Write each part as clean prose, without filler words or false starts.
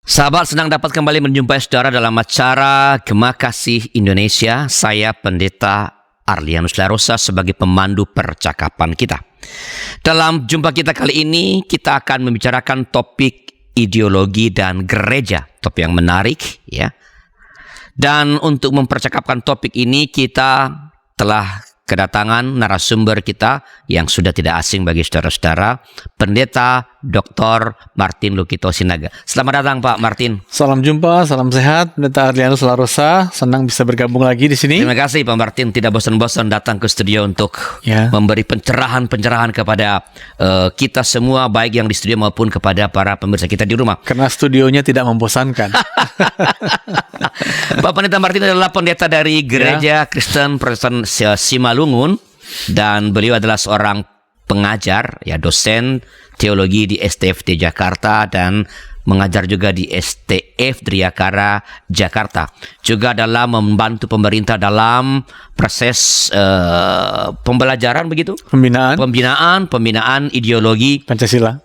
Sahabat, senang dapat kembali menjumpai saudara dalam acara Gema Kasih Indonesia. Saya Pendeta Arlianus Larosa sebagai pemandu percakapan kita. Dalam jumpa kita kali ini, kita akan membicarakan topik ideologi dan gereja. Topik yang menarik, ya. Dan untuk mempercakapkan topik ini, kita telah kedatangan narasumber kita yang sudah tidak asing bagi saudara-saudara, Pendeta Dr. Martin Lukito Sinaga. Selamat datang Pak Martin. Salam jumpa, salam sehat, Pendeta Arlianus Larosa. Senang bisa bergabung lagi di sini. Terima kasih Pak Martin, tidak bosan-bosan datang ke studio untuk memberi pencerahan-pencerahan kepada kita semua, baik yang di studio maupun kepada para pemirsa kita di rumah. Karena studionya tidak membosankan. Pak Pendeta Martin adalah pendeta dari Gereja Kristen Protestan Simalungun, dan beliau adalah seorang pengajar, ya, dosen teologi di STFT Jakarta dan mengajar juga di STF Driakara Jakarta. Juga dalam membantu pemerintah dalam proses pembelajaran begitu? Pembinaan ideologi Pancasila.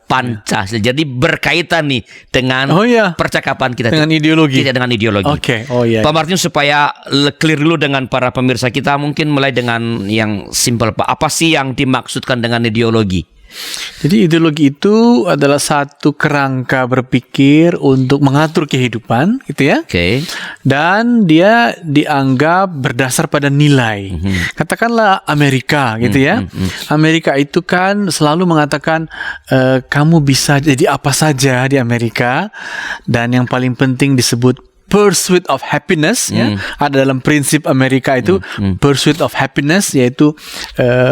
Jadi berkaitan nih dengan percakapan kita dengan ideologi. Dengan ideologi. Oke. Pak Martin, supaya clear dulu dengan para pemirsa kita, mungkin mulai dengan yang simpel Pak. Apa sih yang dimaksudkan dengan ideologi? Jadi ideologi itu adalah satu kerangka berpikir untuk mengatur kehidupan, gitu ya. Dan dia dianggap berdasar pada nilai. Katakanlah Amerika, gitu ya. Amerika itu kan selalu mengatakan kamu bisa jadi apa saja di Amerika, dan yang paling penting disebut pursuit of happiness, ya. Ada dalam prinsip Amerika itu pursuit of happiness, yaitu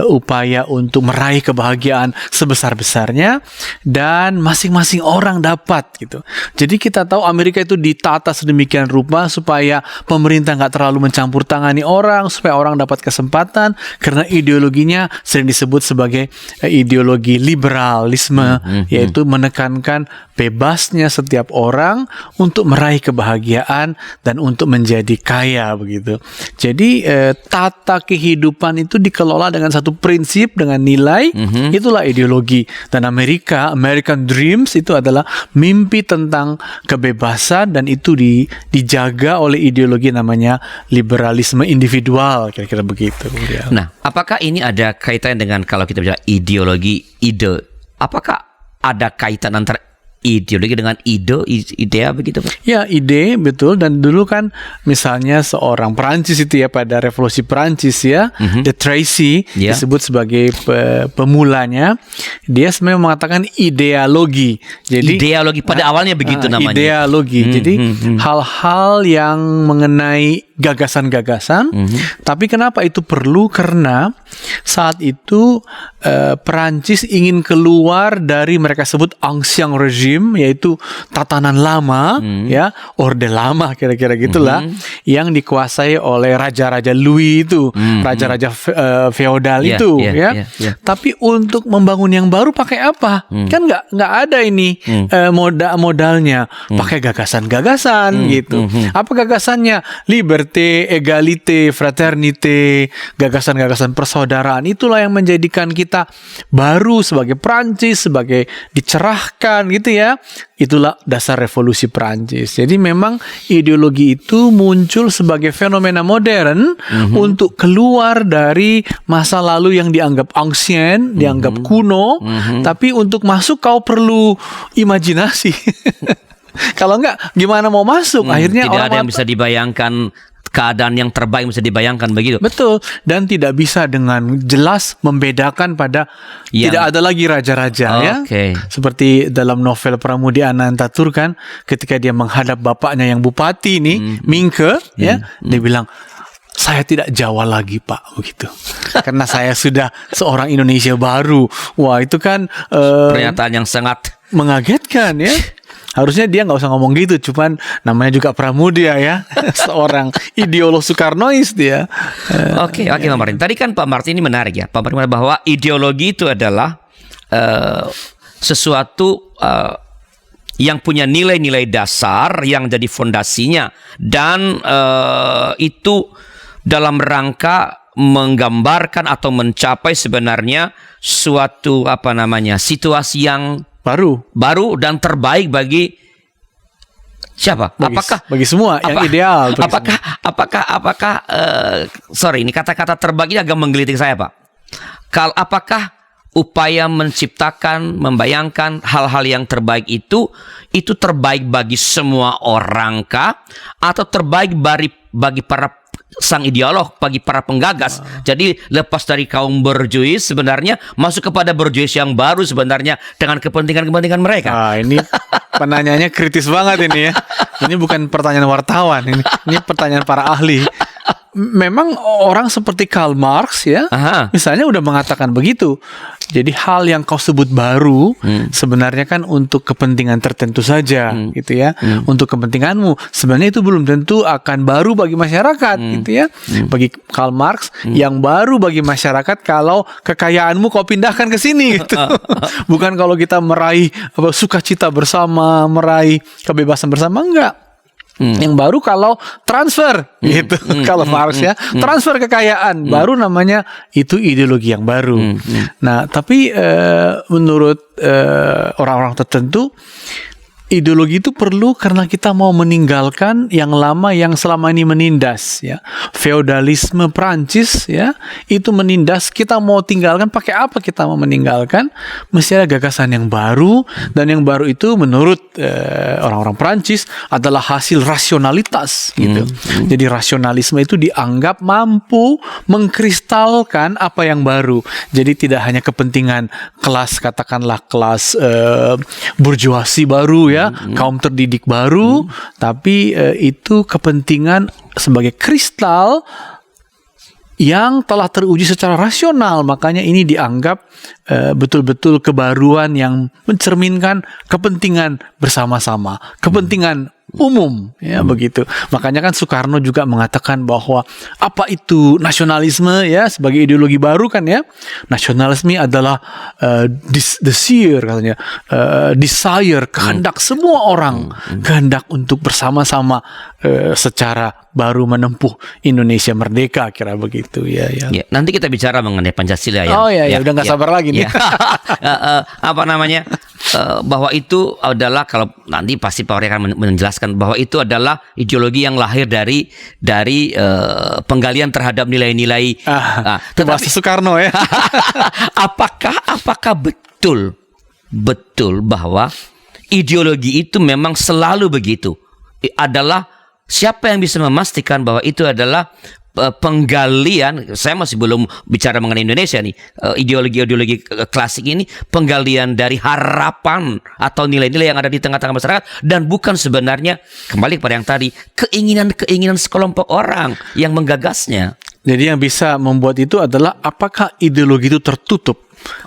upaya untuk meraih kebahagiaan sebesar-besarnya dan masing-masing orang dapat, gitu. Jadi kita tahu Amerika itu ditata sedemikian rupa supaya pemerintah nggak terlalu mencampur tangani orang, supaya orang dapat kesempatan, karena ideologinya sering disebut sebagai ideologi liberalisme, yaitu menekankan bebasnya setiap orang untuk meraih kebahagiaan dan untuk menjadi kaya, begitu. Jadi tata kehidupan itu dikelola dengan satu prinsip, dengan nilai. Itulah ideologi. Dan American Dreams itu adalah mimpi tentang kebebasan, dan itu dijaga oleh ideologi namanya liberalisme individual, kira-kira begitu. Nah, apakah ini ada kaitan dengan, kalau kita bicara ideologi, ide? Apakah ada kaitan antara ideologi dengan ide begitu Pak? Ya, ide, betul. Dan dulu kan misalnya seorang Perancis itu ya, pada revolusi Perancis ya, De Tracy disebut sebagai pemulanya. Dia sebenarnya mengatakan ideologi. Jadi ideologi pada awalnya begitu namanya. Ideologi. Jadi hal-hal yang mengenai gagasan-gagasan. Tapi kenapa itu perlu? Karena saat itu Perancis ingin keluar dari mereka sebut ancien regime, yaitu tatanan lama, ya, orde lama, kira-kira gitulah, yang dikuasai oleh raja-raja Louis itu, raja-raja feodal itu, ya. Tapi untuk membangun yang baru pakai apa? Kan nggak ada ini modalnya, pakai gagasan-gagasan gitu. Apa gagasannya? Liberté, égalité, fraternité, gagasan-gagasan persaudaraan. Itulah yang menjadikan kita baru sebagai Prancis, sebagai dicerahkan, gitu ya. Itulah dasar revolusi Prancis. Jadi memang ideologi itu muncul sebagai fenomena modern untuk keluar dari masa lalu yang dianggap ancien, dianggap kuno. Tapi untuk masuk kau perlu imajinasi. Kalau enggak, gimana mau masuk? Akhirnya tidak ada yang bisa dibayangkan, keadaan yang terbaik bisa dibayangkan begitu. Betul. Dan tidak bisa dengan jelas membedakan pada tidak ada lagi raja-raja, ya. Seperti dalam novel Pramudia Anantatur kan, ketika dia menghadap bapaknya yang bupati nih, Mingke, ya, dia bilang, saya tidak Jawa lagi Pak, begitu. Karena saya sudah seorang Indonesia baru. Wah, itu kan pernyataan yang sangat mengagetkan, ya. Harusnya dia nggak usah ngomong gitu, cuman namanya juga Pramudia, ya. Seorang ideolog Soekarnois dia. Oke, Pak Martin. Tadi kan Pak Martin ini menarik ya, Pak Martin, bahwa ideologi itu adalah sesuatu yang punya nilai-nilai dasar yang jadi fondasinya, dan itu dalam rangka menggambarkan atau mencapai sebenarnya suatu situasi yang baru dan terbaik bagi Siapa? Bagi semua yang ideal. Sorry, ini kata-kata terbaik ini agak menggelitik saya, Pak. Apakah upaya menciptakan, membayangkan hal-hal yang terbaik itu terbaik bagi semua orang kah? Atau terbaik bagi para sang ideolog, bagi para penggagas? Jadi lepas dari kaum borjuis sebenarnya masuk kepada borjuis yang baru sebenarnya dengan kepentingan-kepentingan mereka. Ini penanyanya kritis banget ini ya. Ini bukan pertanyaan wartawan, ini pertanyaan para ahli. Memang orang seperti Karl Marx ya, misalnya udah mengatakan begitu. Jadi hal yang kau sebut baru sebenarnya kan untuk kepentingan tertentu saja, gitu ya. Untuk kepentinganmu. Sebenarnya itu belum tentu akan baru bagi masyarakat, gitu ya. Bagi Karl Marx, yang baru bagi masyarakat kalau kekayaanmu kau pindahkan ke sini, gitu. Bukan kalau kita meraih sukacita bersama, meraih kebebasan bersama, enggak. Yang baru kalau transfer gitu, kalau Marx ya, transfer kekayaan baru namanya itu ideologi yang baru. Nah, tapi menurut orang-orang tertentu ideologi itu perlu karena kita mau meninggalkan yang lama yang selama ini menindas ya. Feodalisme Prancis ya, itu menindas, kita mau tinggalkan, pakai apa kita mau meninggalkan? Mesti ada gagasan yang baru, dan yang baru itu menurut orang-orang Prancis adalah hasil rasionalitas gitu. Jadi rasionalisme itu dianggap mampu mengkristalkan apa yang baru. Jadi tidak hanya kepentingan kelas, katakanlah kelas burjuasi baru ya, kaum terdidik baru, tapi itu kepentingan sebagai kristal yang telah teruji secara rasional. Makanya ini dianggap betul-betul kebaruan yang mencerminkan kepentingan bersama-sama, kepentingan umum ya, begitu. Makanya kan Soekarno juga mengatakan bahwa apa itu nasionalisme ya, sebagai ideologi baru kan ya. Nasionalisme adalah desire katanya, desire, kehendak semua orang, kehendak untuk bersama-sama secara baru menempuh Indonesia merdeka, kira begitu ya. Nanti kita bicara mengenai Pancasila ya. Oh ya, udah nggak sabar lagi nih. Bahwa itu adalah, kalau nanti pasti Pak Ori akan menjelaskan bahwa itu adalah ideologi yang lahir dari penggalian terhadap nilai-nilai. Tetapi Soekarno ya. Apakah betul bahwa ideologi itu memang selalu begitu? Adalah siapa yang bisa memastikan bahwa itu adalah penggalian? Saya masih belum bicara mengenai Indonesia nih, ideologi klasik ini penggalian dari harapan atau nilai-nilai yang ada di tengah-tengah masyarakat, dan bukan sebenarnya, kembali kepada yang tadi, keinginan sekelompok orang yang menggagasnya. Jadi yang bisa membuat itu adalah apakah ideologi itu tertutup.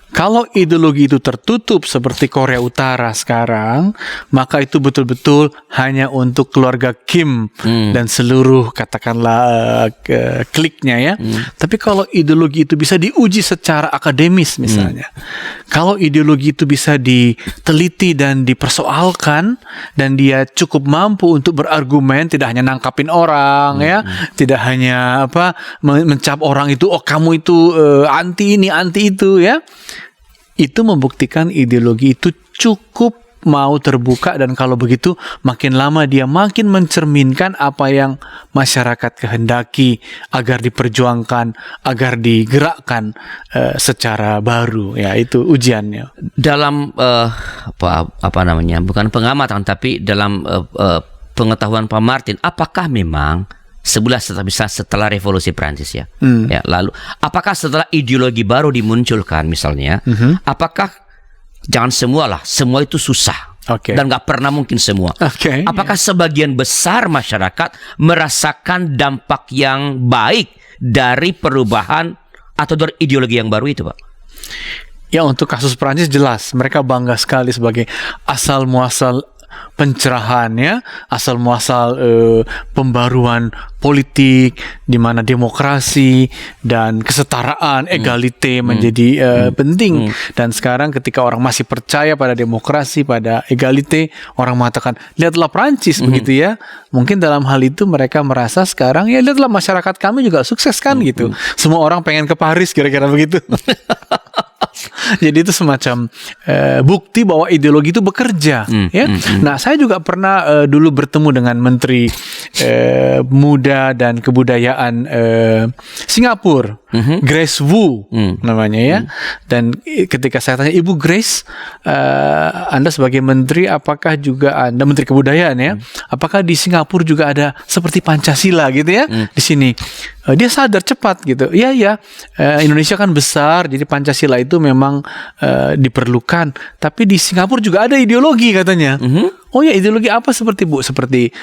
Kalau ideologi itu tertutup seperti Korea Utara sekarang, maka itu betul-betul hanya untuk keluarga Kim dan seluruh katakanlah kliknya ya. Tapi kalau ideologi itu bisa diuji secara akademis misalnya, kalau ideologi itu bisa diteliti dan dipersoalkan, dan dia cukup mampu untuk berargumen, tidak hanya nangkapin orang ya, tidak hanya mencap orang itu, oh kamu itu anti ini anti itu ya. Itu membuktikan ideologi itu cukup mau terbuka, dan kalau begitu makin lama dia makin mencerminkan apa yang masyarakat kehendaki agar diperjuangkan, agar digerakkan secara baru ya. Itu ujiannya. Dalam bukan pengamatan tapi dalam pengetahuan Pak Martin, apakah memang setelah revolusi Prancis ya, lalu apakah setelah ideologi baru dimunculkan misalnya, apakah jangan semua itu susah, dan nggak pernah mungkin semua. Apakah sebagian besar masyarakat merasakan dampak yang baik dari perubahan atau dari ideologi yang baru itu, Pak? Ya, untuk kasus Prancis jelas mereka bangga sekali sebagai asal muasal pencerahan ya, asal muasal pembaruan politik di mana demokrasi dan kesetaraan, egalite menjadi penting. Dan sekarang ketika orang masih percaya pada demokrasi, pada egalite, orang mengatakan lihatlah Prancis begitu ya. Mungkin dalam hal itu mereka merasa sekarang ya lihatlah masyarakat kami juga sukses kan gitu. Semua orang pengen ke Paris kira-kira begitu. Jadi itu semacam bukti bahwa ideologi itu bekerja. Nah, saya juga pernah dulu bertemu dengan Menteri Muda dan Kebudayaan Singapura, Grace Wu namanya ya. Dan ketika saya tanya, Ibu Grace, Anda sebagai menteri, apakah juga Anda Menteri Kebudayaan ya? Apakah di Singapura juga ada seperti Pancasila gitu ya? Di sini dia sadar cepat gitu. Iya, Indonesia kan besar, jadi Pancasila itu memang diperlukan. Tapi di Singapura juga ada ideologi katanya. Oh ya, ideologi apa seperti Bu? Seperti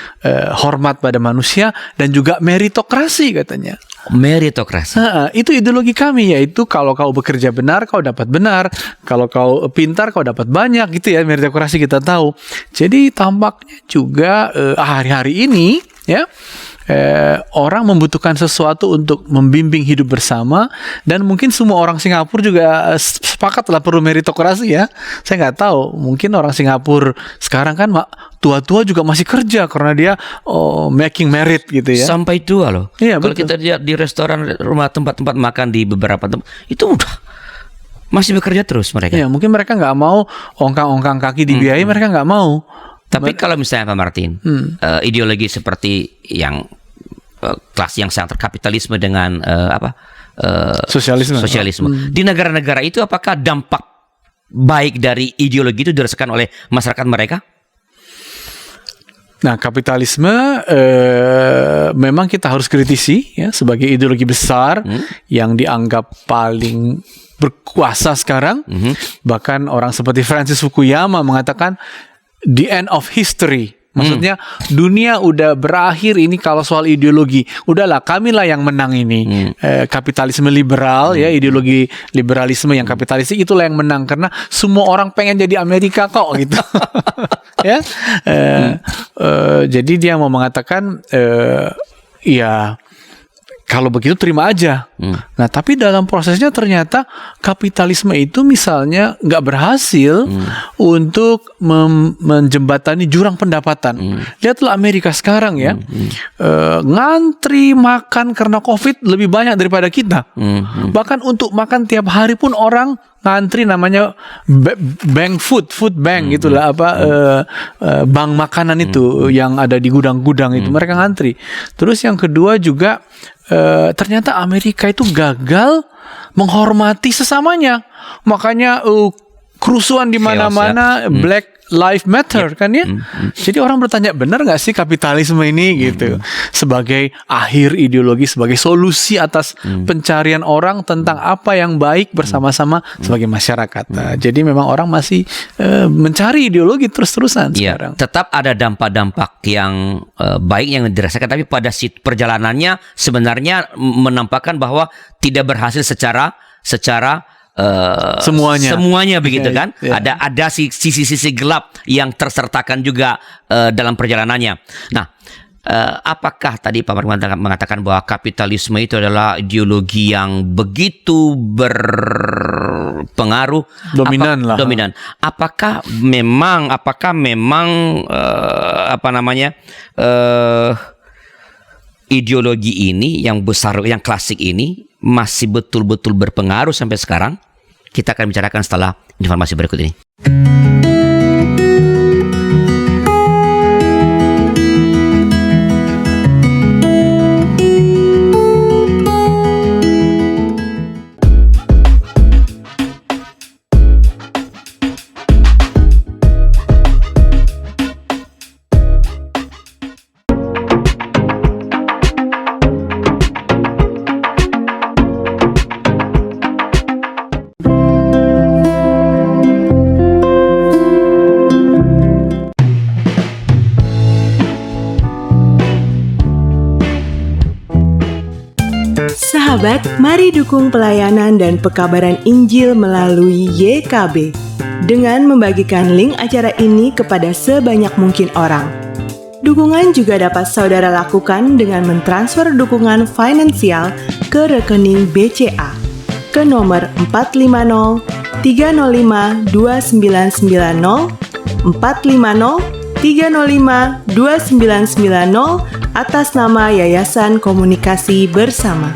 hormat pada manusia dan juga meritokrasi katanya. Meritokrasi. Itu ideologi kami, yaitu kalau kau bekerja benar, kau dapat benar. Kalau kau pintar, kau dapat banyak gitu ya. Meritokrasi kita tahu. Jadi tampaknya juga hari-hari ini ya, orang membutuhkan sesuatu untuk membimbing hidup bersama, dan mungkin semua orang Singapura juga sepakat lah perlu meritokrasi ya. Saya nggak tahu, mungkin orang Singapura sekarang kan tua-tua juga masih kerja karena dia making merit gitu ya. Sampai tua loh. Iya, kalau kita lihat di restoran, rumah, tempat-tempat makan di beberapa tempat itu udah masih bekerja terus mereka. Iya, mungkin mereka nggak mau ongkang-ongkang kaki dibiayai, mereka nggak mau. Tapi kalau misalnya Pak Martin, ideologi seperti yang kelas yang sangat kapitalisme dengan sosialisme di negara-negara itu, apakah dampak baik dari ideologi itu dirasakan oleh masyarakat mereka? Nah, kapitalisme memang kita harus kritisi ya, sebagai ideologi besar yang dianggap paling berkuasa sekarang. Bahkan orang seperti Francis Fukuyama mengatakan the end of history. Maksudnya dunia udah berakhir ini kalau soal ideologi. Udahlah, kamilah yang menang ini. Kapitalisme liberal ya, ideologi liberalisme yang kapitalistik itulah yang menang karena semua orang pengen jadi Amerika kok gitu. Ya. Jadi dia mau mengatakan ya kalau begitu terima aja. Nah, tapi dalam prosesnya ternyata kapitalisme itu misalnya nggak berhasil untuk menjembatani jurang pendapatan. Lihatlah Amerika sekarang ya, ngantri makan karena COVID lebih banyak daripada kita. Bahkan untuk makan tiap hari pun orang ngantri, namanya bank food bank gitulah, bank makanan itu yang ada di gudang-gudang itu mereka ngantri. Terus yang kedua juga ternyata Amerika itu gagal menghormati sesamanya, makanya kerusuhan di mana-mana, Black Lives Matter kan ya. Jadi orang bertanya, benar nggak sih kapitalisme ini gitu sebagai akhir ideologi, sebagai solusi atas pencarian orang tentang apa yang baik bersama-sama sebagai masyarakat. Nah, jadi memang orang masih mencari ideologi terus-terusan sekarang. Tetap ada dampak-dampak yang baik yang dirasakan, tapi pada perjalanannya sebenarnya menampakkan bahwa tidak berhasil secara semuanya begitu kan. Ada sisi-sisi gelap yang tersertakan juga dalam perjalanannya. Nah, apakah tadi Pak Martin mengatakan bahwa kapitalisme itu adalah ideologi yang begitu berpengaruh, dominan. Apakah memang ideologi ini yang besar, yang klasik ini masih betul-betul berpengaruh sampai sekarang? Kita akan bicarakan setelah informasi berikut ini. Sahabat, mari dukung pelayanan dan pekabaran Injil melalui YKB dengan membagikan link acara ini kepada sebanyak mungkin orang. Dukungan juga dapat saudara lakukan dengan mentransfer dukungan finansial ke rekening BCA ke nomor 450 305 2990 450 305 2990 atas nama Yayasan Komunikasi Bersama.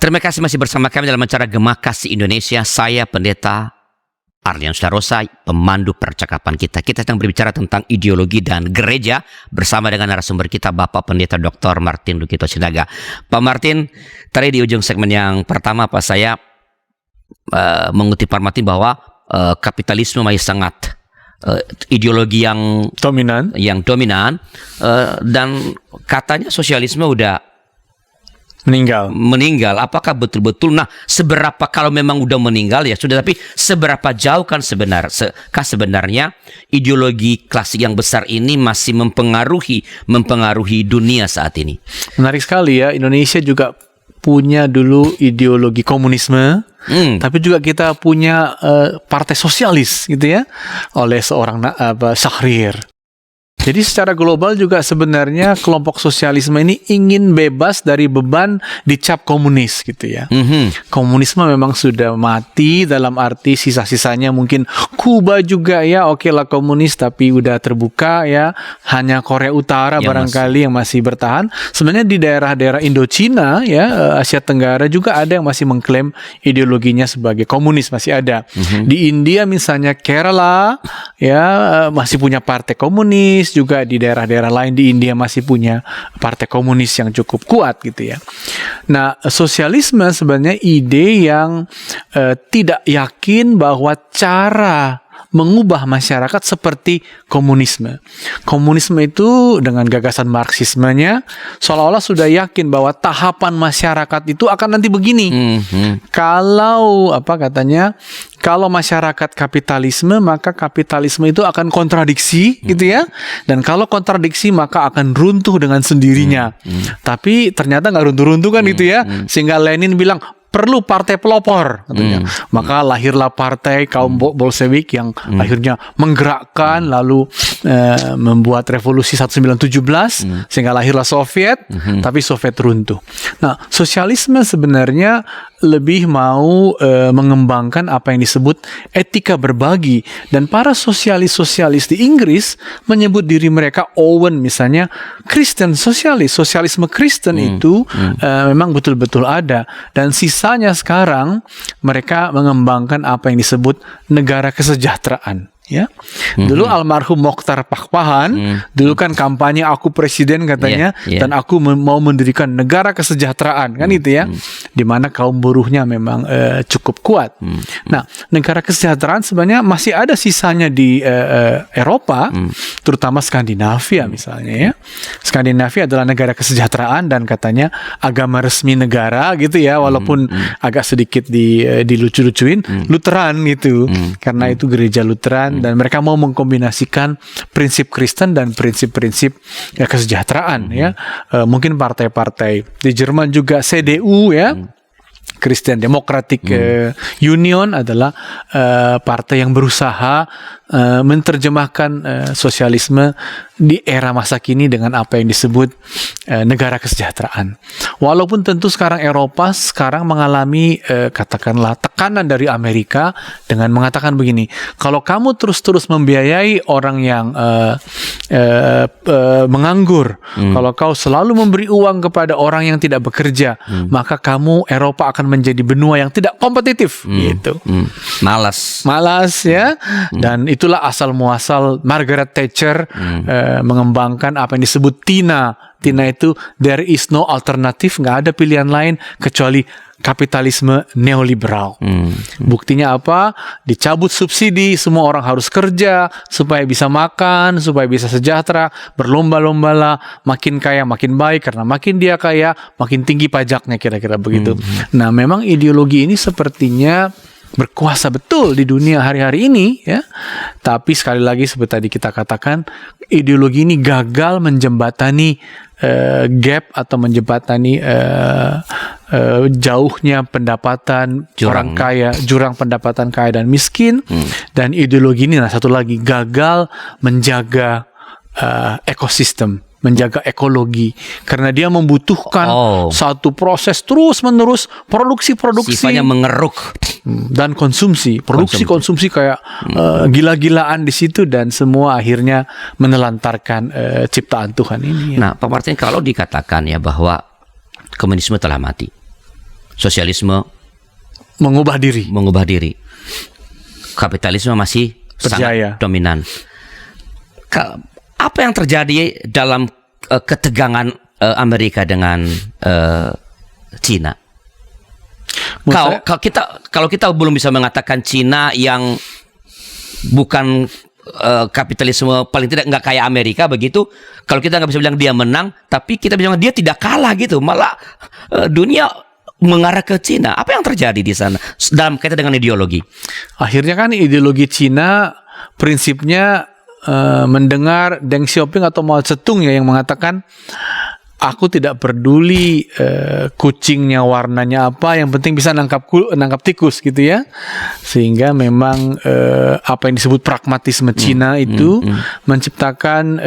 Terima kasih masih bersama kami dalam acara Gema Kasih Indonesia. Saya Pendeta Arlianus Larosa, pemandu percakapan kita. Kita sedang berbicara tentang ideologi dan gereja bersama dengan narasumber kita, Bapak Pendeta Dr. Martin Lukito Sinaga. Pak Martin, tadi di ujung segmen yang pertama saya mengutip Pak Martin bahwa kapitalisme masih sangat ideologi yang dominan, dan katanya sosialisme udah meninggal. Apakah betul-betul? Nah, seberapa, kalau memang udah meninggal ya sudah, tapi seberapa jauh kan sebenarnya ideologi klasik yang besar ini masih mempengaruhi dunia saat ini? Menarik sekali ya. Indonesia juga punya dulu ideologi komunisme, tapi juga kita punya partai sosialis gitu ya, oleh seorang Syahrir. Jadi secara global juga sebenarnya kelompok sosialisme ini ingin bebas dari beban dicap komunis gitu ya. Komunisme memang sudah mati, dalam arti sisa-sisanya mungkin Kuba juga ya, oke lah komunis, tapi udah terbuka ya. Hanya Korea Utara barangkali yang masih bertahan. Sebenarnya di daerah-daerah Indochina ya, Asia Tenggara juga ada yang masih mengklaim ideologinya sebagai komunis, masih ada. Di India misalnya Kerala ya, masih punya partai komunis. Juga di daerah-daerah lain di India masih punya partai komunis yang cukup kuat gitu ya. Nah, sosialisme sebenarnya ide yang tidak yakin bahwa cara mengubah masyarakat seperti komunisme. Komunisme itu dengan gagasan Marxismenya seolah-olah sudah yakin bahwa tahapan masyarakat itu akan nanti begini. Kalau kalau masyarakat kapitalisme, maka kapitalisme itu akan kontradiksi gitu ya. Dan kalau kontradiksi maka akan runtuh dengan sendirinya. Tapi ternyata nggak runtuh-runtuh kan gitu ya. Sehingga Lenin bilang perlu partai pelopor katanya. Maka lahirlah partai kaum Bolshevik yang akhirnya menggerakkan lalu membuat revolusi 1917 sehingga lahirlah Soviet, tapi Soviet runtuh. Nah, sosialisme sebenarnya lebih mau mengembangkan apa yang disebut etika berbagi, dan para sosialis di Inggris menyebut diri mereka Owen misalnya Kristen sosialis. Sosialisme Kristen itu memang betul-betul ada, dan sisanya sekarang mereka mengembangkan apa yang disebut negara kesejahteraan. Ya, dulu almarhum Mokhtar Pakpahan dulu kan kampanye aku presiden katanya, dan aku mau mendirikan negara kesejahteraan kan itu ya, di mana kaum buruhnya memang cukup kuat. Nah, negara kesejahteraan sebenarnya masih ada sisanya di Eropa, terutama Skandinavia misalnya ya. Skandinavia adalah negara kesejahteraan dan katanya agama resmi negara gitu ya, walaupun agak sedikit dilucu-lucuin Lutheran gitu, karena itu gereja Lutheran. Dan mereka mau mengkombinasikan prinsip Kristen dan prinsip-prinsip kesejahteraan ya. Mungkin partai-partai di Jerman juga CDU ya, Christian Democratic Union adalah partai yang berusaha menerjemahkan sosialisme di era masa kini dengan apa yang disebut negara kesejahteraan. Walaupun tentu sekarang Eropa mengalami katakanlah tekanan dari Amerika dengan mengatakan begini, kalau kamu terus-terus membiayai orang yang menganggur, kalau kau selalu memberi uang kepada orang yang tidak bekerja, maka kamu Eropa akan menjadi benua yang tidak kompetitif gitu. Malas ya. Dan itulah asal muasal Margaret Thatcher mengembangkan apa yang disebut TINA. TINA itu there is no alternative, nggak ada pilihan lain kecuali kapitalisme neoliberal. Buktinya apa? Dicabut subsidi, semua orang harus kerja supaya bisa makan, supaya bisa sejahtera, berlomba-lombalah, makin kaya makin baik, karena makin dia kaya makin tinggi pajaknya, kira-kira begitu. Nah, memang ideologi ini sepertinya berkuasa betul di dunia hari-hari ini ya. Tapi sekali lagi seperti tadi kita katakan, ideologi ini gagal menjembatani gap atau menjembatani jauhnya pendapatan orang kaya, jurang pendapatan kaya dan miskin. Dan ideologi ini satu lagi gagal menjaga ekosistem, menjaga ekologi, karena dia membutuhkan satu proses terus-menerus produksi sifatnya mengeruk dan konsumsi kayak gila-gilaan di situ, dan semua akhirnya menelantarkan ciptaan Tuhan ini ya. Nah, Pak Martin, kalau dikatakan ya bahwa komunisme telah mati, sosialisme mengubah diri. Kapitalisme masih berjaya, sangat dominan. Apa yang terjadi dalam ketegangan Amerika dengan Cina? Kalau kita belum bisa mengatakan Cina yang bukan kapitalisme, paling tidak nggak kayak Amerika begitu. Kalau kita nggak bisa bilang dia menang, tapi kita bilang dia tidak kalah gitu. Malah dunia mengarah ke Cina. Apa yang terjadi di sana dalam kaitan dengan ideologi? Akhirnya kan ideologi Cina prinsipnya mendengar Deng Xiaoping atau Mao Zedong ya yang mengatakan, aku tidak peduli kucingnya warnanya apa, yang penting bisa nangkap tikus gitu ya. Sehingga memang apa yang disebut pragmatisme Cina itu menciptakan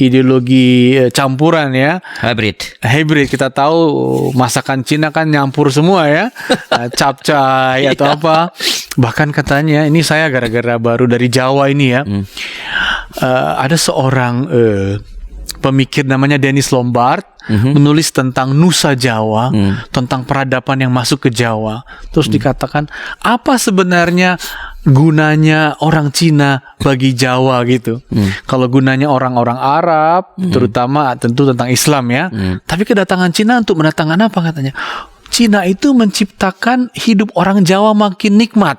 ideologi campuran ya. Hybrid. Kita tahu masakan Cina kan nyampur semua ya. Capcay atau apa. Bahkan katanya, ini saya gara-gara baru dari Jawa ini ya. Ada seorang pemikir namanya Dennis Lombard menulis tentang Nusa Jawa, tentang peradaban yang masuk ke Jawa. Terus dikatakan, apa sebenarnya gunanya orang Cina bagi Jawa gitu? Kalau gunanya orang-orang Arab, terutama tentu tentang Islam ya. Tapi kedatangan Cina untuk mendatangkan apa katanya? Cina itu menciptakan hidup orang Jawa makin nikmat.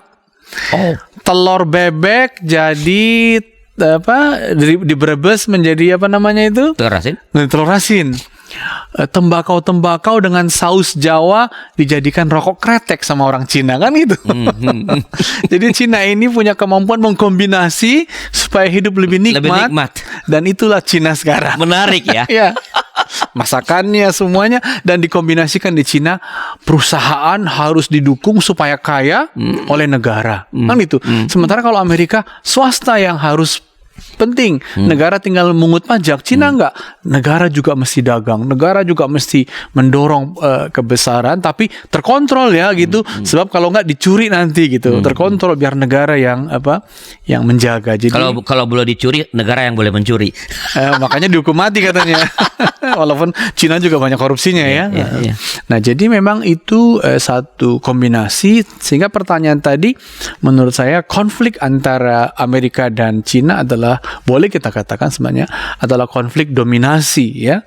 Telur bebek jadi di Brebes menjadi apa namanya itu? Telur asin. Tembakau dengan saus Jawa dijadikan rokok kretek sama orang Cina kan gitu. Jadi Cina ini punya kemampuan mengkombinasi supaya hidup lebih nikmat. Dan itulah Cina sekarang. Menarik ya. Ya. Masakannya semuanya dan dikombinasikan di Cina. Perusahaan harus didukung supaya kaya oleh negara. Kan itu. Sementara kalau Amerika, swasta yang harus penting. Negara tinggal mengut pajak. Cina enggak. Negara juga mesti dagang. Negara juga mesti mendorong kebesaran, tapi terkontrol ya gitu. Sebab kalau enggak dicuri nanti gitu. Terkontrol biar negara yang menjaga. Jadi kalau boleh dicuri, negara yang boleh mencuri. Makanya dihukum mati katanya. Walaupun Cina juga banyak korupsinya ya. Nah, jadi memang itu satu kombinasi, sehingga pertanyaan tadi menurut saya konflik antara Amerika dan Cina adalah, boleh kita katakan sebenarnya adalah konflik dominasi ya.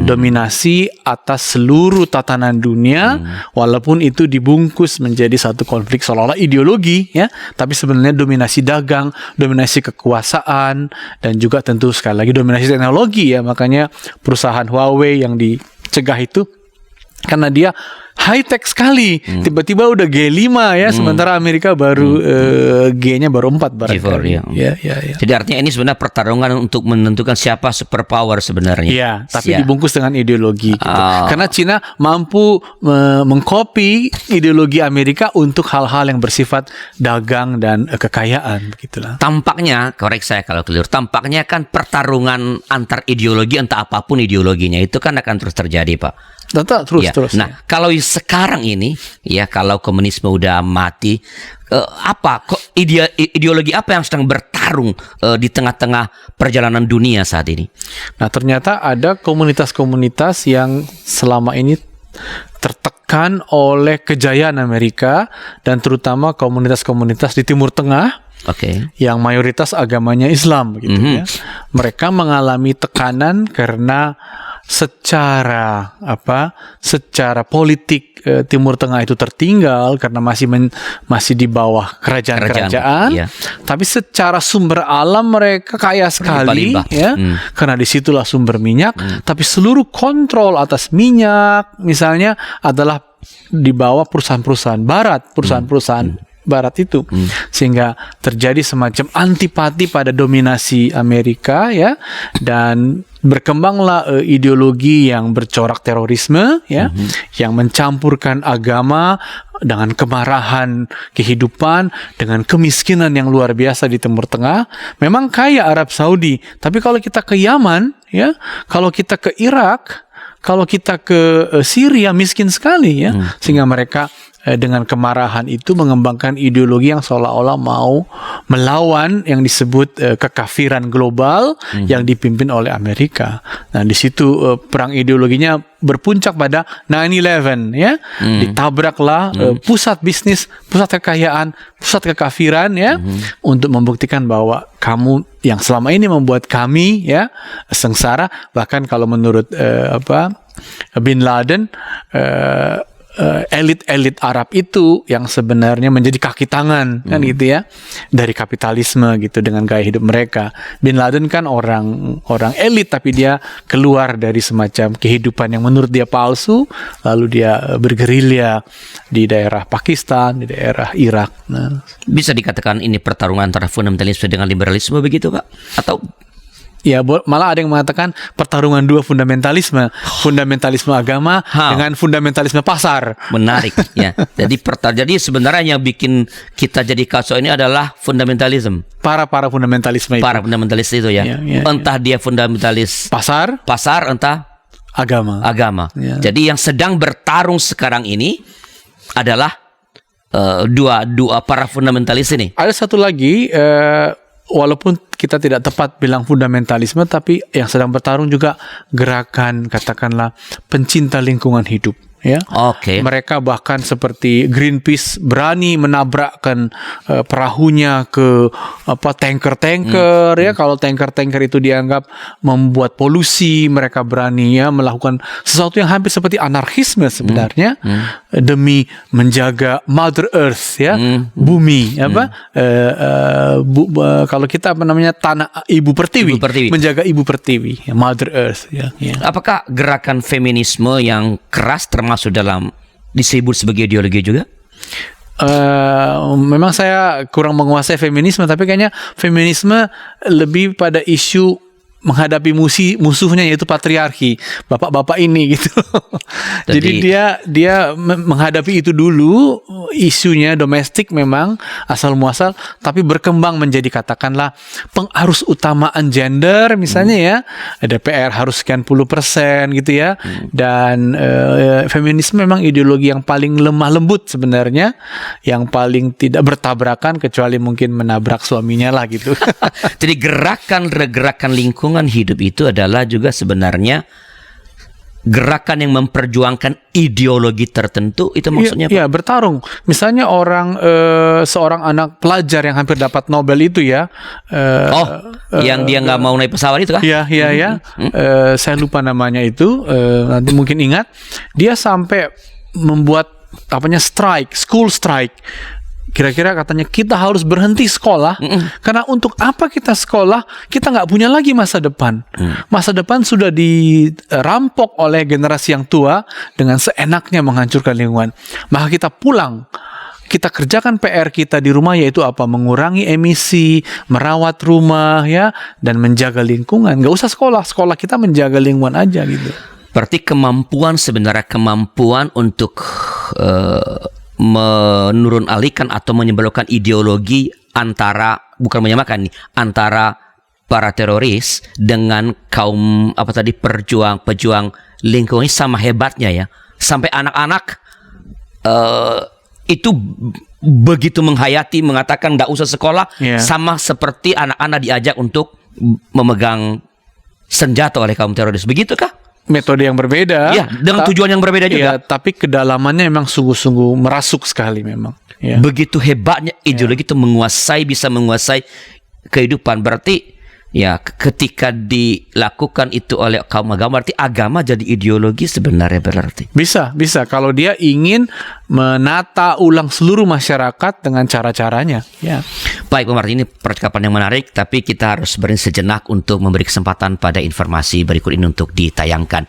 Dominasi atas seluruh tatanan dunia, walaupun itu dibungkus menjadi satu konflik seolah-olah ideologi ya, tapi sebenarnya dominasi dagang, dominasi kekuasaan, dan juga tentu sekali lagi dominasi teknologi ya. Makanya perusahaan Huawei yang dicegah itu karena dia high-tech sekali. Tiba-tiba udah G5 ya, sementara Amerika baru G-nya baru 4 barangkali. Ya. Jadi artinya ini sebenarnya pertarungan untuk menentukan siapa superpower sebenarnya. Iya, tapi dibungkus dengan ideologi gitu. Karena Cina mampu mengcopy ideologi Amerika untuk hal-hal yang bersifat dagang dan kekayaan begitulah. Tampaknya, korek saya kalau keliru, tampaknya kan pertarungan antar ideologi, entah apapun ideologinya, itu kan akan terus terjadi, Pak. Terus. Nah, kalau sekarang ini ya, kalau komunisme udah mati, ideologi apa yang sedang bertarung di tengah-tengah perjalanan dunia saat ini? Nah, ternyata ada komunitas-komunitas yang selama ini tertekan oleh kejayaan Amerika, dan terutama komunitas-komunitas di Timur Tengah. Yang mayoritas agamanya Islam gitu ya. Mereka mengalami tekanan karena secara politik Timur Tengah itu tertinggal karena masih di bawah kerajaan-kerajaan. Tapi secara sumber alam mereka kaya sekali ya. Karena disitulah sumber minyak, tapi seluruh kontrol atas minyak misalnya adalah di bawah perusahaan-perusahaan barat, perusahaan-perusahaan barat itu, sehingga terjadi semacam antipati pada dominasi Amerika ya, dan berkembanglah ideologi yang bercorak terorisme ya, yang mencampurkan agama dengan kemarahan kehidupan, dengan kemiskinan yang luar biasa di Timur Tengah. Memang kaya Arab Saudi, tapi kalau kita ke Yaman ya, kalau kita ke Irak, kalau kita ke Syria miskin sekali ya, sehingga mereka dengan kemarahan itu mengembangkan ideologi yang seolah-olah mau melawan yang disebut kekafiran global yang dipimpin oleh Amerika. Nah, di situ perang ideologinya berpuncak pada 9/11 ya. Ditabraklah pusat bisnis, pusat kekayaan, pusat kekafiran ya, untuk membuktikan bahwa kamu yang selama ini membuat kami ya sengsara. Bahkan kalau menurut Bin Laden, elit-elit Arab itu yang sebenarnya menjadi kaki tangan kan gitu ya dari kapitalisme gitu dengan gaya hidup mereka. Bin Laden kan orang elit, tapi dia keluar dari semacam kehidupan yang menurut dia palsu, lalu dia bergerilya di daerah Pakistan, di daerah Irak. Nah, bisa dikatakan ini pertarungan antara fundamentalisme dengan liberalisme begitu, Pak? Atau ya, malah ada yang mengatakan pertarungan dua fundamentalisme, fundamentalisme agama dengan fundamentalisme pasar. Menarik ya. Jadi sebenarnya yang bikin kita jadi kacau ini adalah fundamentalisme. Para fundamentalisme itu. Para fundamentalis itu ya. Entah dia fundamentalis pasar, entah agama. Ya. Jadi yang sedang bertarung sekarang ini adalah dua para fundamentalis ini. Ada satu lagi, walaupun kita tidak tepat bilang fundamentalisme, tapi yang sedang bertarung juga gerakan katakanlah pencinta lingkungan hidup. Ya, mereka bahkan seperti Greenpeace berani menabrakkan perahunya ke tanker-tanker ya. Kalau tanker-tanker itu dianggap membuat polusi, mereka berani ya melakukan sesuatu yang hampir seperti anarkisme sebenarnya demi menjaga Mother Earth ya, bumi kalau kita namanya tanah ibu pertiwi, menjaga ibu pertiwi ya, Mother Earth ya. Apakah gerakan feminisme yang keras masuk dalam disebut sebagai ideologi juga? Memang saya kurang menguasai feminisme, tapi kayaknya feminisme lebih pada isu menghadapi musuhnya, yaitu patriarki, bapak-bapak ini gitu. Jadi dia menghadapi itu dulu, isunya domestik memang asal muasal, tapi berkembang menjadi katakanlah pengarus utamaan gender misalnya ya. DPR harus sekian %, gitu ya. Dan feminisme memang ideologi yang paling lemah lembut sebenarnya, yang paling tidak bertabrakan kecuali mungkin menabrak suaminya lah gitu. Jadi gerakan lingkungan hidup itu adalah juga sebenarnya gerakan yang memperjuangkan ideologi tertentu, itu maksudnya Pak? Iya, bertarung. Misalnya seorang anak pelajar yang hampir dapat Nobel itu ya. Yang dia nggak mau naik pesawat itu kah? Iya. Saya lupa namanya itu. Nanti mungkin ingat. Dia sampai membuat school strike. Kira-kira katanya kita harus berhenti sekolah karena untuk apa kita sekolah, kita nggak punya lagi masa depan. Masa depan sudah dirampok oleh generasi yang tua dengan seenaknya menghancurkan lingkungan. Maka kita pulang, kita kerjakan PR kita di rumah, yaitu apa? Mengurangi emisi, merawat rumah ya, dan menjaga lingkungan. Nggak usah sekolah kita menjaga lingkungan aja gitu. Berarti kemampuan untuk menurun alihkan atau menyebelokkan ideologi antara antara para teroris dengan kaum pejuang lingkungan sama hebatnya ya, sampai anak-anak itu begitu menghayati, mengatakan nggak usah sekolah, sama seperti anak-anak diajak untuk memegang senjata oleh kaum teroris, begitukah? Metode yang berbeda, ya, dengan tujuan yang berbeda juga. Tapi kedalamannya memang sungguh-sungguh merasuk sekali memang. Ya. Begitu hebatnya ideologi itu bisa menguasai kehidupan. Berarti ya ketika dilakukan itu oleh kaum agama, berarti agama jadi ideologi sebenarnya berarti. Bisa. Kalau dia ingin menata ulang seluruh masyarakat dengan cara-caranya. Ya. Baik, Pak Martin, ini percakapan yang menarik, tapi kita harus berhenti sejenak untuk memberi kesempatan pada informasi berikut ini untuk ditayangkan.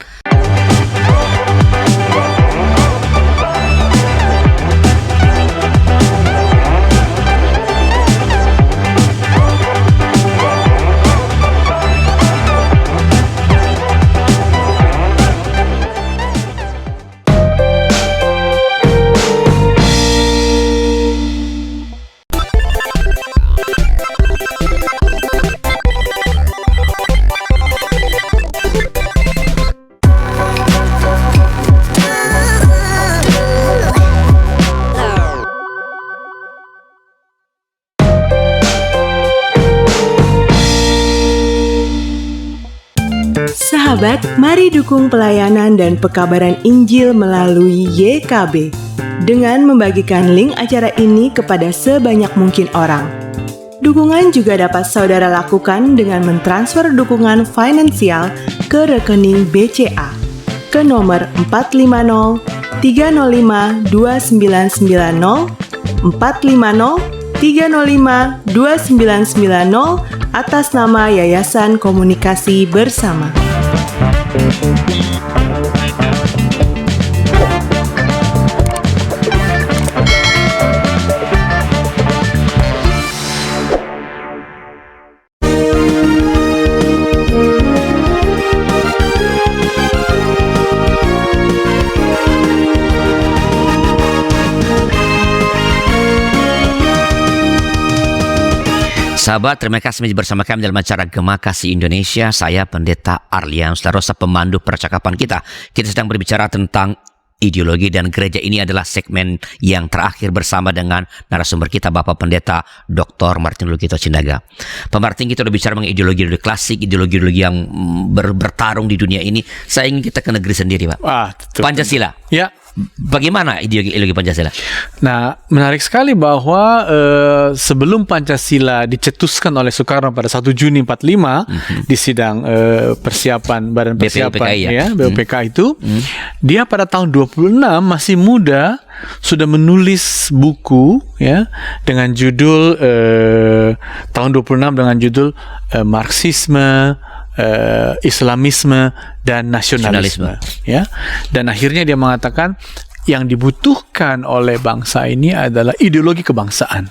Sahabat, mari dukung pelayanan dan pekabaran Injil melalui YKB dengan membagikan link acara ini kepada sebanyak mungkin orang. Dukungan juga dapat saudara lakukan dengan mentransfer dukungan finansial ke rekening BCA ke nomor 450 305 2990 450 305 2990 atas nama Yayasan Komunikasi Bersama. Sahabat, terima kasih masih bersama kami dalam acara Gema Kasih Indonesia. Saya Pendeta Arlianus Larosa, pemandu percakapan kita. Kita sedang berbicara tentang ideologi, dan gereja ini adalah segmen yang terakhir bersama dengan narasumber kita, Bapak Pendeta Dr. Martin Lukito Cindaga. Pak Martin, kita udah bicara mengenai ideologi klasik, ideologi yang bertarung di dunia ini. Saya ingin kita ke negeri sendiri, Pak. Pancasila. Ya. Bagaimana ideologi Pancasila? Nah, menarik sekali bahwa sebelum Pancasila dicetuskan oleh Soekarno pada 1 Juni 45 di sidang persiapan Badan Persiapan BPUPK itu, dia pada tahun 26 masih muda sudah menulis buku ya dengan judul tahun 26 dengan judul Marxisme, Islamisme dan nasionalisme. Ya, dan akhirnya dia mengatakan yang dibutuhkan oleh bangsa ini adalah ideologi kebangsaan.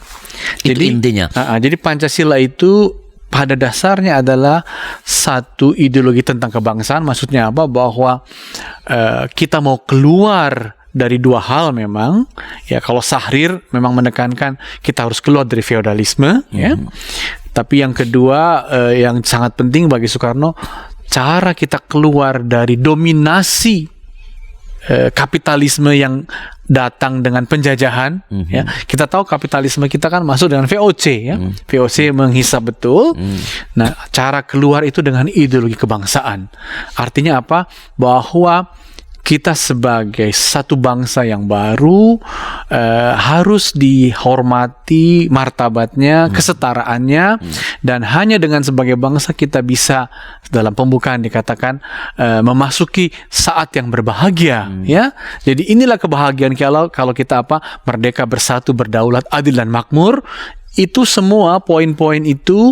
Itu intinya. Jadi Pancasila itu pada dasarnya adalah satu ideologi tentang kebangsaan. Maksudnya apa? Bahwa kita mau keluar dari dua hal memang. Ya, kalau Syahrir memang menekankan kita harus keluar dari feodalisme. Ya. Tapi yang kedua yang sangat penting bagi Soekarno, cara kita keluar dari dominasi kapitalisme yang datang dengan penjajahan. Ya, kita tahu kapitalisme kita kan masuk dengan VOC, ya. VOC menghisap betul. Nah, cara keluar itu dengan ideologi kebangsaan. Artinya apa? Bahwa kita sebagai satu bangsa yang baru harus dihormati martabatnya, kesetaraannya, dan hanya dengan sebagai bangsa kita bisa, dalam pembukaan dikatakan, memasuki saat yang berbahagia. Ya, jadi inilah kebahagiaan kalau kita merdeka, bersatu, berdaulat, adil dan makmur. Itu semua poin-poin itu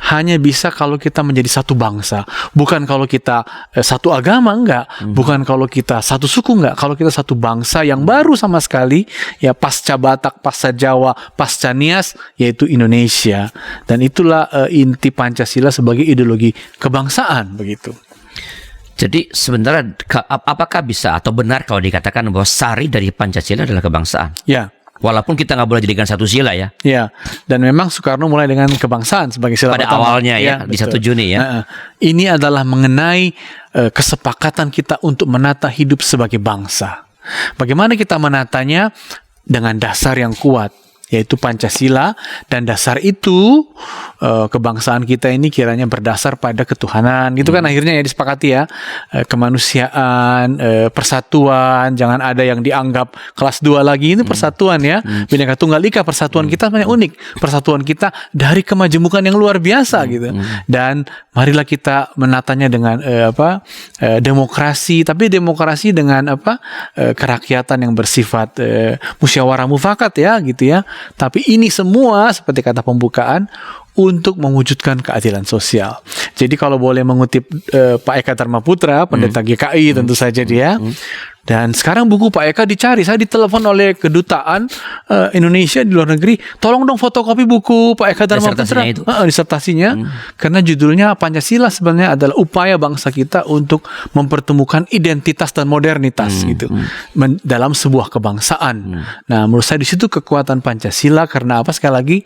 hanya bisa kalau kita menjadi satu bangsa. Bukan kalau kita satu agama, enggak. Bukan kalau kita satu suku, enggak. Kalau kita satu bangsa yang baru sama sekali, ya pasca Batak, pasca Jawa, pasca Nias, yaitu Indonesia. Dan itulah inti Pancasila sebagai ideologi kebangsaan, begitu. Jadi sebenarnya apakah bisa atau benar kalau dikatakan bahwa sari dari Pancasila adalah kebangsaan? Ya. Walaupun kita nggak boleh jadikan satu sila ya. Ya, dan memang Soekarno mulai dengan kebangsaan sebagai sila pada pertama. Awalnya ya di 1 Juni ya. Ini adalah mengenai kesepakatan kita untuk menata hidup sebagai bangsa. Bagaimana kita menatanya? Dengan dasar yang kuat, yaitu Pancasila, dan dasar itu kebangsaan kita ini kiranya berdasar pada ketuhanan. Itu kan akhirnya ya disepakati ya, kemanusiaan, persatuan, jangan ada yang dianggap kelas 2 lagi, ini persatuan ya. Bhinneka Tunggal Ika, persatuan kita sebenarnya unik. Persatuan kita dari kemajemukan yang luar biasa gitu. Dan marilah kita menatanya dengan demokrasi, tapi demokrasi dengan kerakyatan yang bersifat musyawarah mufakat ya gitu ya. Tapi ini semua seperti kata pembukaan untuk mewujudkan keadilan sosial. Jadi kalau boleh mengutip Pak Eka Dharma Putra, pendeta GKI tentu saja dia. Dan sekarang buku Pak Eka dicari. Saya ditelepon oleh kedutaan Indonesia di luar negeri, tolong dong fotokopi buku Pak Eka Dharma Putra, disertasinya, karena judulnya Pancasila sebenarnya adalah upaya bangsa kita untuk mempertemukan identitas dan modernitas gitu dalam sebuah kebangsaan. Nah, menurut saya di situ kekuatan Pancasila, karena apa? Sekali lagi,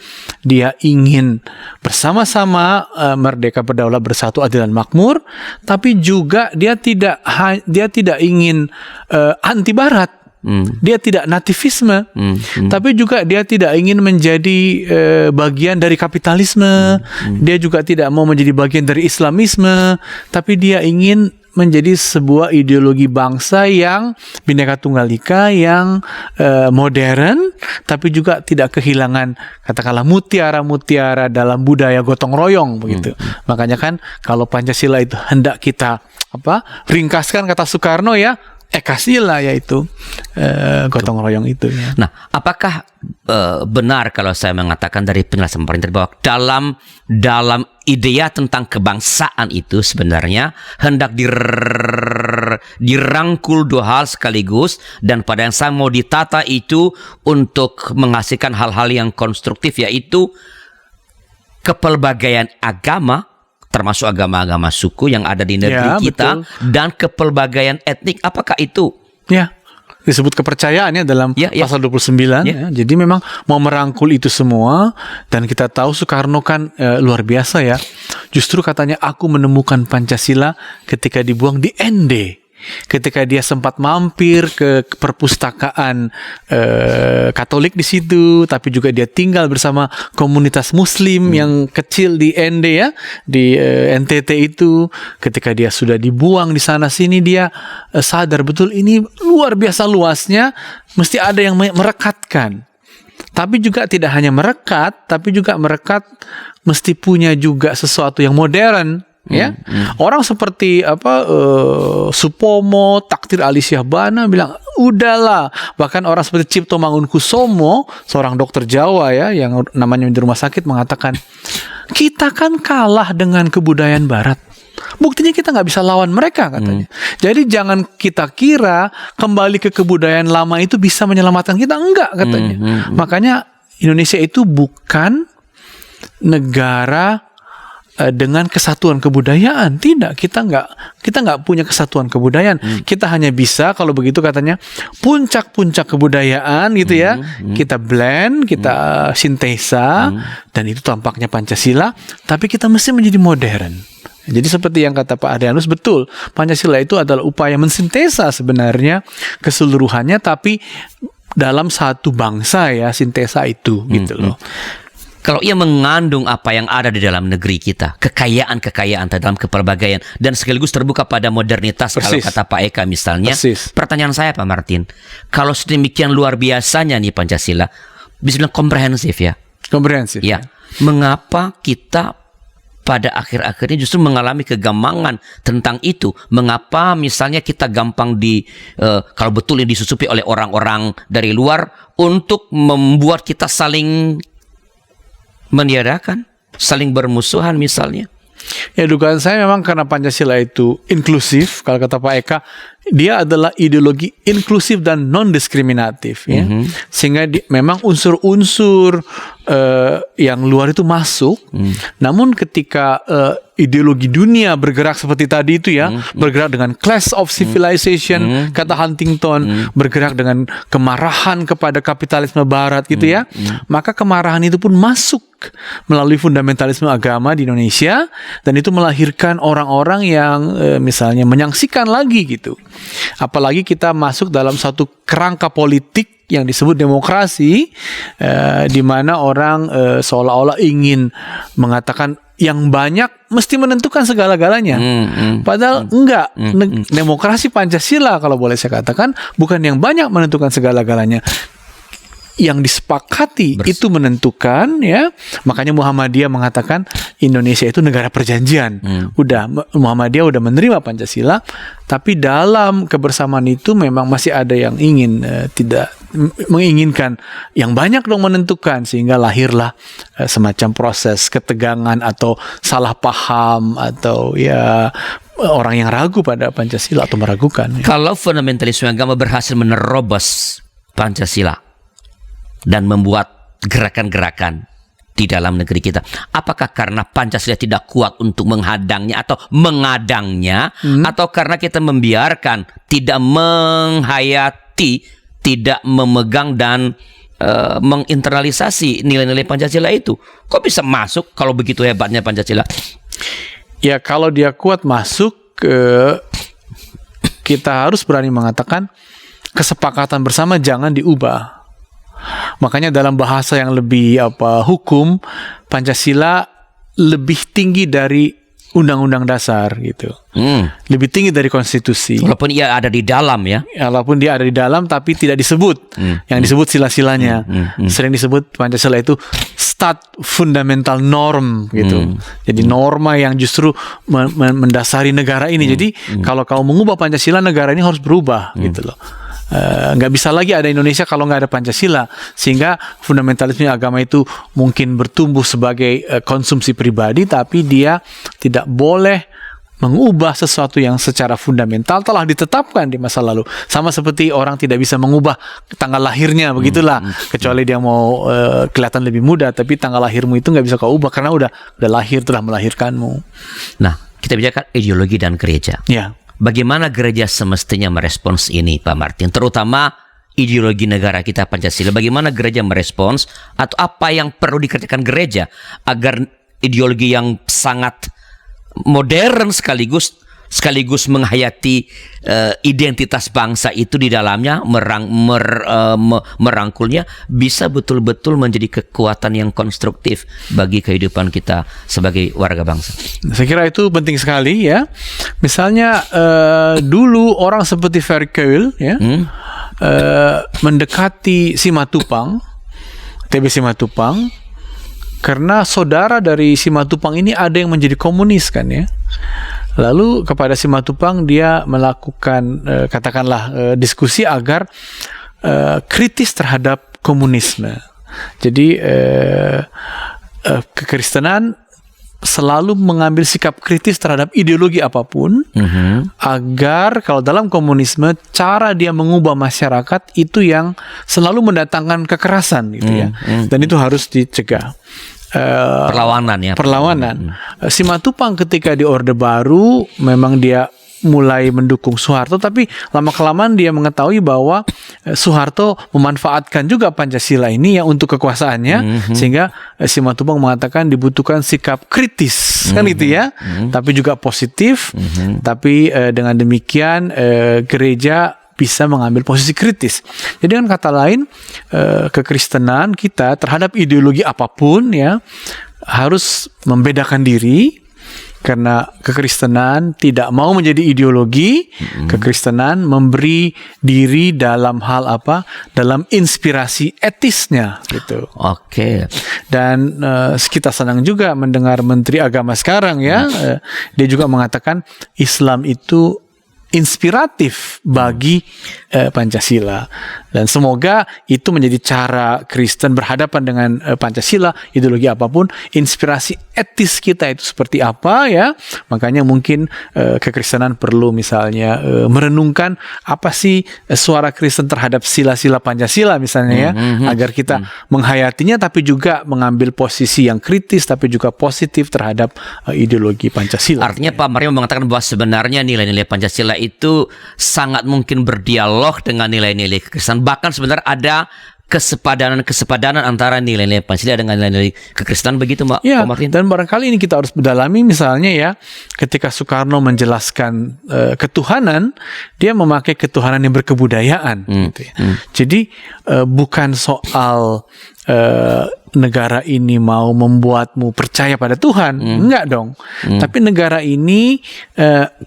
dia ingin bersama-sama merdeka, berdaulat, bersatu, adil dan makmur, tapi juga dia tidak ingin anti Barat. Dia tidak nativisme, tapi juga dia tidak ingin menjadi bagian dari kapitalisme. Dia juga tidak mau menjadi bagian dari Islamisme, tapi dia ingin menjadi sebuah ideologi bangsa yang Bhinneka Tunggal Ika, yang modern, tapi juga tidak kehilangan katakanlah mutiara-mutiara dalam budaya gotong royong begitu. Makanya kan kalau Pancasila itu hendak kita ringkaskan kata Soekarno ya, Ekasila, yaitu gotong royong itu ya. Nah, apakah benar kalau saya mengatakan dari penjelasan pemerintah bahwa dalam idea tentang kebangsaan itu sebenarnya hendak dirangkul dua hal sekaligus, dan pada yang sama mau ditata itu untuk menghasilkan hal-hal yang konstruktif, yaitu kepelbagaian agama, termasuk agama-agama suku yang ada di negeri kita, betul, dan kepelbagaian etnik. Apakah itu? Ya, disebut kepercayaannya dalam pasal 29. Ya. Jadi memang mau merangkul itu semua, dan kita tahu Soekarno kan luar biasa ya. Justru katanya aku menemukan Pancasila ketika dibuang di ND. Ketika dia sempat mampir ke perpustakaan Katolik di situ, tapi juga dia tinggal bersama komunitas Muslim yang kecil di ND ya, di NTT itu. Ketika dia sudah dibuang di sana sini, dia sadar betul ini luar biasa luasnya, mesti ada yang merekatkan. Tapi juga tidak hanya merekat, tapi juga merekat mesti punya juga sesuatu yang modern. Ya, orang seperti Supomo, Takdir Ali Syahbana bilang udahlah. Bahkan orang seperti Cipto Mangunkusumo, seorang dokter Jawa ya, yang namanya di rumah sakit, mengatakan kita kan kalah dengan kebudayaan Barat. Buktinya kita nggak bisa lawan mereka katanya. Jadi jangan kita kira kembali ke kebudayaan lama itu bisa menyelamatkan kita, enggak katanya. Makanya Indonesia itu bukan negara dengan kesatuan kebudayaan. Tidak, kita nggak punya kesatuan kebudayaan. Kita hanya bisa, kalau begitu katanya, puncak-puncak kebudayaan gitu ya. Kita blend, kita sintesa, dan itu tampaknya Pancasila, tapi kita mesti menjadi modern. Jadi seperti yang kata Pak Adrianus, betul, Pancasila itu adalah upaya mensintesa sebenarnya keseluruhannya, tapi dalam satu bangsa ya, sintesa itu gitu loh. Kalau ia mengandung apa yang ada di dalam negeri kita, kekayaan-kekayaan dalam kepelbagaian, dan sekaligus terbuka pada modernitas. Persis. Kalau kata Pak Eka misalnya. Persis. Pertanyaan saya Pak Martin, kalau sedemikian luar biasanya nih Pancasila, bisa bilang komprehensif ya? Komprehensif. Ya. Mengapa kita pada akhir-akhirnya justru mengalami kegamangan tentang itu? Mengapa misalnya kita gampang kalau betul ini disusupi oleh orang-orang dari luar untuk membuat kita saling meniadakan, saling bermusuhan misalnya? Ya, dugaan saya memang karena Pancasila itu inklusif. Kalau kata Pak Eka, dia adalah ideologi inklusif dan non-diskriminatif ya. Sehingga memang unsur-unsur yang luar itu masuk. Namun ketika ideologi dunia bergerak seperti tadi itu ya, bergerak dengan clash of civilization, kata Huntington, bergerak dengan kemarahan kepada kapitalisme barat gitu ya, maka kemarahan itu pun masuk melalui fundamentalisme agama di Indonesia, dan itu melahirkan orang-orang yang misalnya menyaksikan lagi gitu. Apalagi kita masuk dalam satu kerangka politik yang disebut demokrasi, di mana orang seolah-olah ingin mengatakan yang banyak mesti menentukan segala-galanya. Padahal enggak. Demokrasi Pancasila kalau boleh saya katakan bukan yang banyak menentukan segala-galanya. Yang disepakati itu menentukan ya. Makanya Muhammadiyah mengatakan Indonesia itu negara perjanjian. Udah, Muhammadiyah udah menerima Pancasila, tapi dalam kebersamaan itu memang masih ada yang ingin tidak menginginkan yang banyak dong menentukan, sehingga lahirlah semacam proses ketegangan atau salah paham atau ya orang yang ragu pada Pancasila atau meragukan. Ya. Kalau fundamentalisme agama berhasil menerobos Pancasila dan membuat gerakan-gerakan di dalam negeri kita, apakah karena Pancasila tidak kuat untuk menghadangnya atau mengadangnya, atau karena kita membiarkan, tidak menghayati, tidak memegang dan menginternalisasi nilai-nilai Pancasila itu? Kok bisa masuk kalau begitu hebatnya Pancasila? Ya, kalau dia kuat masuk, kita harus berani mengatakan kesepakatan bersama jangan diubah. Makanya dalam bahasa yang lebih hukum, Pancasila lebih tinggi dari undang-undang dasar gitu. Lebih tinggi dari konstitusi. Walaupun ia ada di dalam ya. Walaupun dia ada di dalam tapi tidak disebut. Yang disebut sila-silanya. Sering disebut Pancasila itu stat fundamental norm gitu. Jadi norma yang justru mendasari negara ini. Jadi kalau kau mengubah Pancasila, negara ini harus berubah gitu loh. Nggak bisa lagi ada Indonesia kalau nggak ada Pancasila, sehingga fundamentalisme agama itu mungkin bertumbuh sebagai konsumsi pribadi, tapi dia tidak boleh mengubah sesuatu yang secara fundamental telah ditetapkan di masa lalu. Sama seperti orang tidak bisa mengubah tanggal lahirnya, begitulah. Kecuali dia mau kelihatan lebih muda, tapi tanggal lahirmu itu nggak bisa kau ubah karena udah lahir, telah melahirkanmu. Nah, kita bicarakan ideologi dan gereja. Ya. Bagaimana gereja semestinya merespons ini, Pak Martin? Terutama ideologi negara kita Pancasila. Bagaimana gereja merespons atau apa yang perlu dikerjakan gereja agar ideologi yang sangat modern sekaligus menghayati identitas bangsa itu di dalamnya, merangkulnya, bisa betul-betul menjadi kekuatan yang konstruktif bagi kehidupan kita sebagai warga bangsa. Saya kira itu penting sekali ya. Misalnya dulu orang seperti Verkuil ya, mendekati Simatupang, TB Simatupang, karena saudara dari Simatupang ini ada yang menjadi komunis kan ya. Lalu kepada Simatupang dia melakukan katakanlah diskusi agar kritis terhadap komunisme. Jadi kekristenan selalu mengambil sikap kritis terhadap ideologi apapun, agar kalau dalam komunisme cara dia mengubah masyarakat itu yang selalu mendatangkan kekerasan gitu ya. Dan itu harus dicegah. Perlawanan. Simatupang ketika di Orde Baru memang dia mulai mendukung Soeharto, tapi lama-kelamaan dia mengetahui bahwa Soeharto memanfaatkan juga Pancasila ini ya untuk kekuasaannya, sehingga Simatupang mengatakan dibutuhkan sikap kritis kan itu ya, tapi juga positif. Tapi dengan demikian gereja bisa mengambil posisi kritis. Jadi dengan kata lain, kekristenan kita terhadap ideologi apapun ya harus membedakan diri, karena kekristenan tidak mau menjadi ideologi. Kekristenan memberi diri dalam hal apa? Dalam inspirasi etisnya gitu. Oke. Dan kita senang juga mendengar Menteri Agama sekarang ya, dia juga mengatakan Islam itu inspiratif bagi Pancasila, dan semoga itu menjadi cara Kristen berhadapan dengan Pancasila, ideologi apapun, inspirasi etis kita itu seperti apa ya. Makanya mungkin kekristenan perlu misalnya merenungkan apa sih suara Kristen terhadap sila-sila Pancasila misalnya ya, agar kita menghayatinya tapi juga mengambil posisi yang kritis tapi juga positif terhadap ideologi Pancasila. Artinya Pak Mario mengatakan bahwa sebenarnya nilai-nilai Pancasila itu sangat mungkin berdialog dengan nilai-nilai kekristenan. Bahkan sebenarnya ada kesepadanan antara nilai-nilai Pancasila dengan nilai-nilai kekristenan, begitu Pak Martin? Dan barangkali ini kita harus mendalami, misalnya ya, ketika Soekarno menjelaskan ketuhanan, dia memakai ketuhanan yang berkebudayaan. Gitu ya. Jadi bukan soal negara ini mau membuatmu percaya pada Tuhan, enggak dong. Tapi negara ini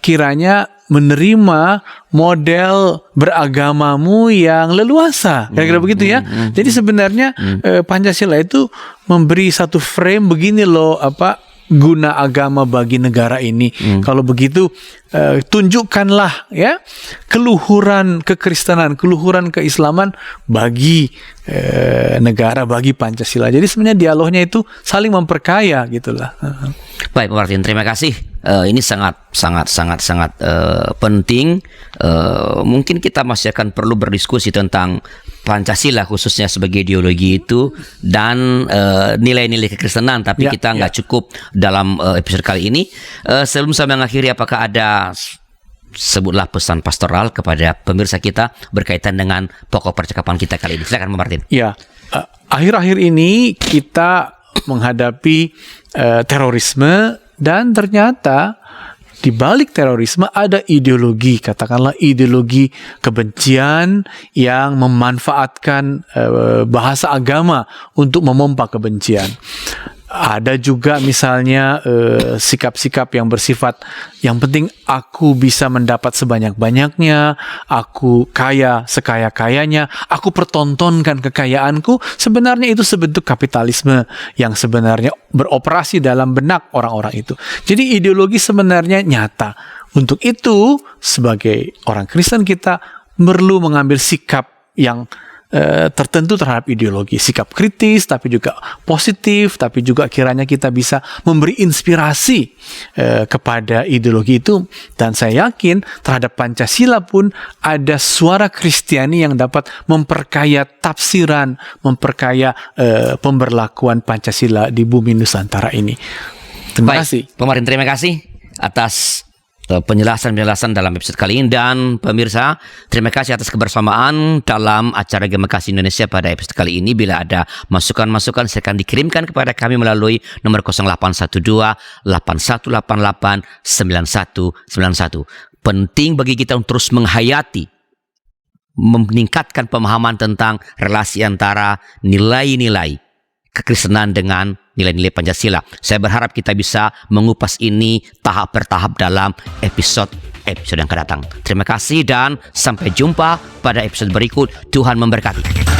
kiranya menerima model beragamamu yang leluasa, kira-kira begitu ya. Jadi sebenarnya Pancasila itu memberi satu frame, begini loh apa guna agama bagi negara ini. Kalau begitu tunjukkanlah ya keluhuran kekristenan, keluhuran keislaman bagi negara, bagi Pancasila. Jadi sebenarnya dialognya itu saling memperkaya gitulah. Baik Pak Martin, terima kasih. Ini sangat penting. Mungkin kita masih akan perlu berdiskusi tentang Pancasila khususnya sebagai ideologi itu dan nilai-nilai kekristenan. Tapi kita nggak cukup dalam episode kali ini. Sebelum saya mengakhiri, apakah ada sebutlah pesan pastoral kepada pemirsa kita berkaitan dengan pokok percakapan kita kali ini? Silakan Pak Martin. Ya, akhir-akhir ini kita menghadapi terorisme, dan ternyata di balik terorisme ada ideologi, katakanlah ideologi kebencian yang memanfaatkan bahasa agama untuk memompa kebencian. Ada juga misalnya sikap-sikap yang bersifat yang penting aku bisa mendapat sebanyak-banyaknya, aku kaya sekaya-kayanya, aku pertontonkan kekayaanku. Sebenarnya itu sebentuk kapitalisme yang sebenarnya beroperasi dalam benak orang-orang itu. Jadi ideologi sebenarnya nyata. Untuk itu sebagai orang Kristen kita perlu mengambil sikap yang tertentu terhadap ideologi, sikap kritis tapi juga positif, tapi juga kiranya kita bisa memberi inspirasi kepada ideologi itu. Dan saya yakin terhadap Pancasila pun ada suara Kristiani yang dapat memperkaya tafsiran, memperkaya pemberlakuan Pancasila di bumi Nusantara ini. Terima kasih. Pemirsa, terima kasih atas penjelasan dalam episode kali ini. Dan pemirsa, terima kasih atas kebersamaan dalam acara Gema Kasih Indonesia pada episode kali ini. Bila ada masukan-masukan silakan dikirimkan kepada kami melalui nomor 0812 8188 9191. Penting bagi kita untuk terus menghayati, meningkatkan pemahaman tentang relasi antara nilai-nilai kekristenan dengan nilai-nilai Pancasila. Saya berharap kita bisa mengupas ini tahap per tahap dalam episode yang akan datang. Terima kasih dan sampai jumpa pada episode berikut. Tuhan memberkati.